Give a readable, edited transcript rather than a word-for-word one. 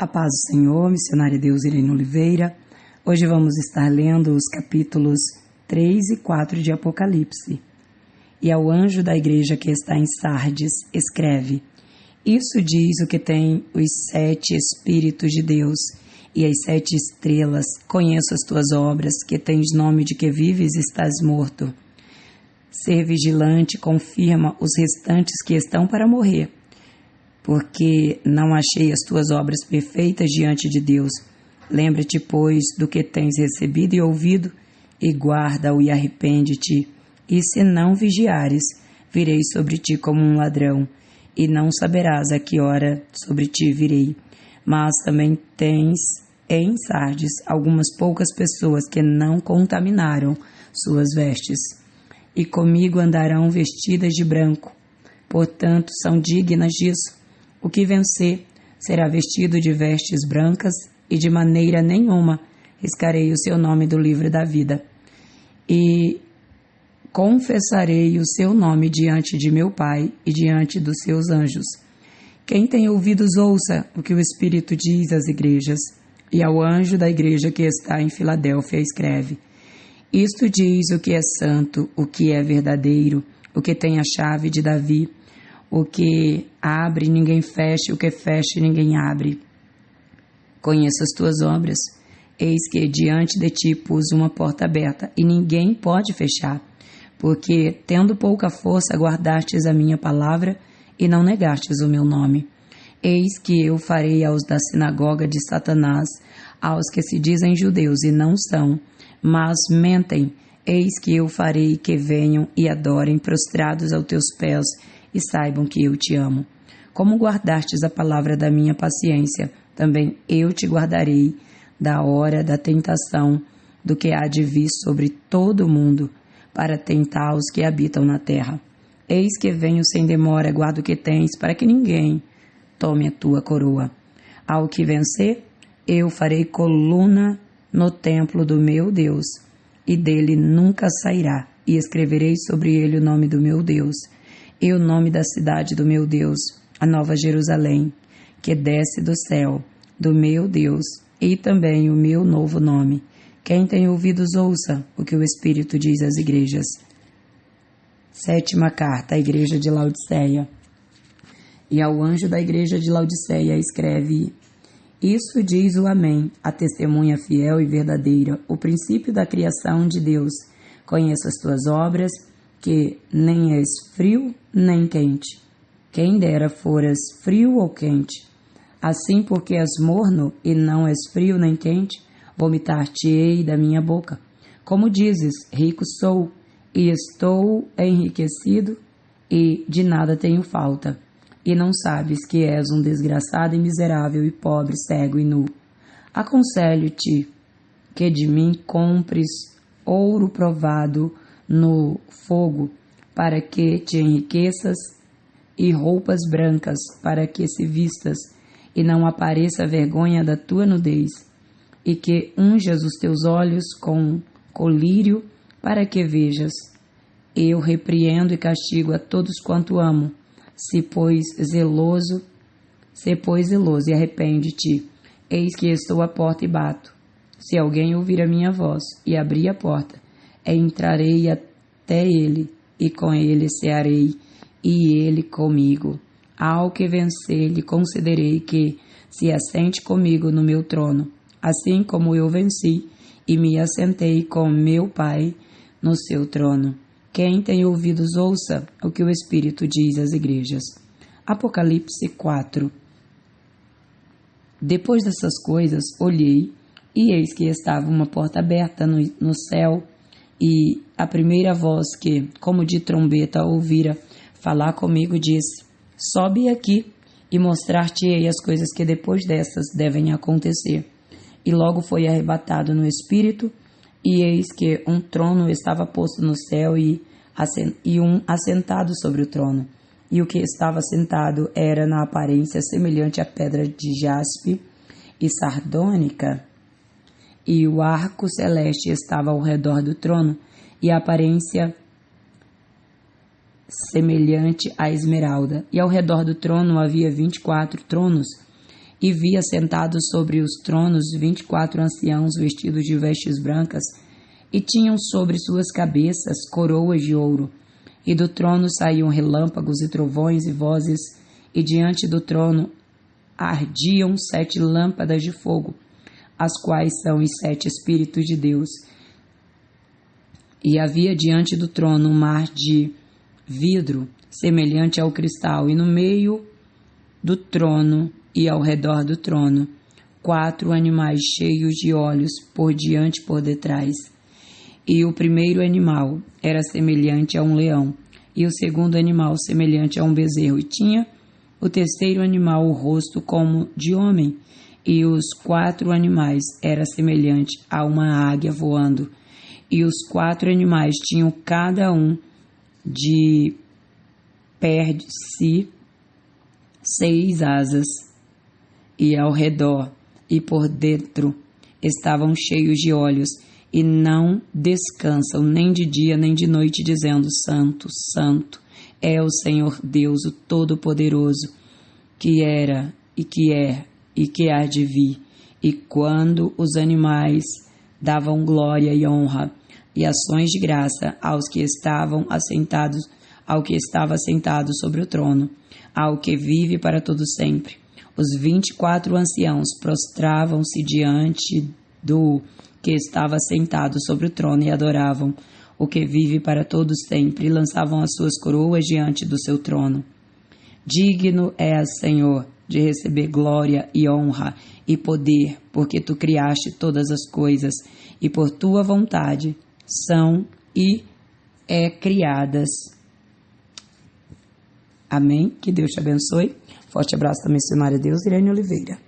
A paz do Senhor, missionária Deus Irene Oliveira. Hoje vamos estar lendo os capítulos 3 e 4 de Apocalipse. E ao anjo da igreja que está em Sardes, escreve: Isso diz o que tem os 7 Espíritos de Deus e as 7 estrelas. Conheço as tuas obras, que tens nome de que vives e estás morto. Ser vigilante, confirma os restantes que estão para morrer, porque não achei as tuas obras perfeitas diante de Deus. Lembra-te, pois, do que tens recebido e ouvido, e guarda-o e arrepende-te. E se não vigiares, virei sobre ti como um ladrão, e não saberás a que hora sobre ti virei. Mas também tens em Sardes algumas poucas pessoas que não contaminaram suas vestes, e comigo andarão vestidas de branco, portanto são dignas disso. O que vencer será vestido de vestes brancas, e de maneira nenhuma riscarei o seu nome do livro da vida. E confessarei o seu nome diante de meu Pai e diante dos seus anjos. Quem tem ouvidos, ouça o que o Espírito diz às igrejas. E ao anjo da igreja que está em Filadélfia escreve: Isto diz o que é santo, o que é verdadeiro, o que tem a chave de Davi, o que abre ninguém fecha, o que fecha ninguém abre. Conheço as tuas obras. Eis que diante de ti pus uma porta aberta, e ninguém pode fechar, porque, tendo pouca força, guardastes a minha palavra e não negastes o meu nome. Eis que eu farei aos da sinagoga de Satanás, aos que se dizem judeus e não são, mas mentem. Eis que eu farei que venham e adorem prostrados aos teus pés, e saibam que eu te amo. Como guardastes a palavra da minha paciência, também eu te guardarei da hora da tentação, do que há de vir sobre todo o mundo, para tentar os que habitam na terra. Eis que venho sem demora, guarda o que tens, para que ninguém tome a tua coroa. Ao que vencer, eu farei coluna no templo do meu Deus, e dele nunca sairá, e escreverei sobre ele o nome do meu Deus, e o nome da cidade do meu Deus, a nova Jerusalém, que desce do céu, do meu Deus, e também o meu novo nome. Quem tem ouvidos, ouça o que o Espírito diz às igrejas. 7ª carta à igreja de Laodiceia. E ao anjo da igreja de Laodiceia escreve: Isso diz o Amém, a testemunha fiel e verdadeira, o princípio da criação de Deus. Conheço as tuas obras, que nem és frio nem quente. Quem dera foras frio ou quente. Assim, porque és morno e não és frio nem quente, vomitar-te-ei da minha boca. Como dizes, rico sou, e estou enriquecido, e de nada tenho falta. E não sabes que és um desgraçado e miserável e pobre, cego e nu. Aconselho-te que de mim compres ouro provado no fogo, para que te enriqueças, e roupas brancas, para que se vistas, e não apareça a vergonha da tua nudez, e que unjas os teus olhos com colírio, para que vejas. Eu repreendo e castigo a todos quanto amo. Se pois zeloso e arrepende-te. Eis que estou à porta e bato. Se alguém ouvir a minha voz e abrir a porta, entrarei até ele, e com ele cearei, e ele comigo. Ao que vencer, lhe concederei que se assente comigo no meu trono, assim como eu venci e me assentei com meu Pai no seu trono. Quem tem ouvidos, ouça o que o Espírito diz às igrejas. Apocalipse 4. Depois dessas coisas, olhei, e eis que estava uma porta aberta no céu, e a primeira voz que, como de trombeta, ouvira falar comigo, disse: Sobe aqui, e mostrar-te-ei as coisas que depois dessas devem acontecer. E logo foi arrebatado no Espírito, e eis que um trono estava posto no céu, e um assentado sobre o trono. E o que estava sentado era na aparência semelhante à pedra de jaspe e sardônica, e o arco celeste estava ao redor do trono, e a aparência semelhante à esmeralda. E ao redor do trono havia 24 tronos, E vi assentados sobre os tronos 24 anciãos vestidos de vestes brancas, e tinham sobre suas cabeças coroas de ouro. E do trono saíam relâmpagos e trovões e vozes, e diante do trono ardiam 7 lâmpadas de fogo, as quais são os 7 Espíritos de Deus. E havia diante do trono um mar de vidro, semelhante ao cristal, e no meio do trono e ao redor do trono, 4 animais cheios de olhos, por diante e por detrás. E o primeiro animal era semelhante a um leão, e o segundo animal semelhante a um bezerro, e tinha o terceiro animal o rosto como de homem, e os 4 animais era semelhante a uma águia voando. E os 4 animais tinham cada um de pé de si 6 asas, e ao redor e por dentro estavam cheios de olhos, e não descansam nem de dia nem de noite, dizendo: Santo, Santo é o Senhor Deus, o Todo-Poderoso, que era e que é e que há de vir. E quando os animais davam glória e honra e ações de graça ao que estava assentado sobre o trono, ao que vive para todo sempre, os 24 anciãos prostravam-se diante do que estava sentado sobre o trono e adoravam o que vive para todo sempre, e lançavam as suas coroas diante do seu trono. Digno és, Senhor, de receber glória e honra e poder, porque tu criaste todas as coisas, e por tua vontade são e criadas. Amém? Que Deus te abençoe. Forte abraço da missionária Deus Irene Oliveira.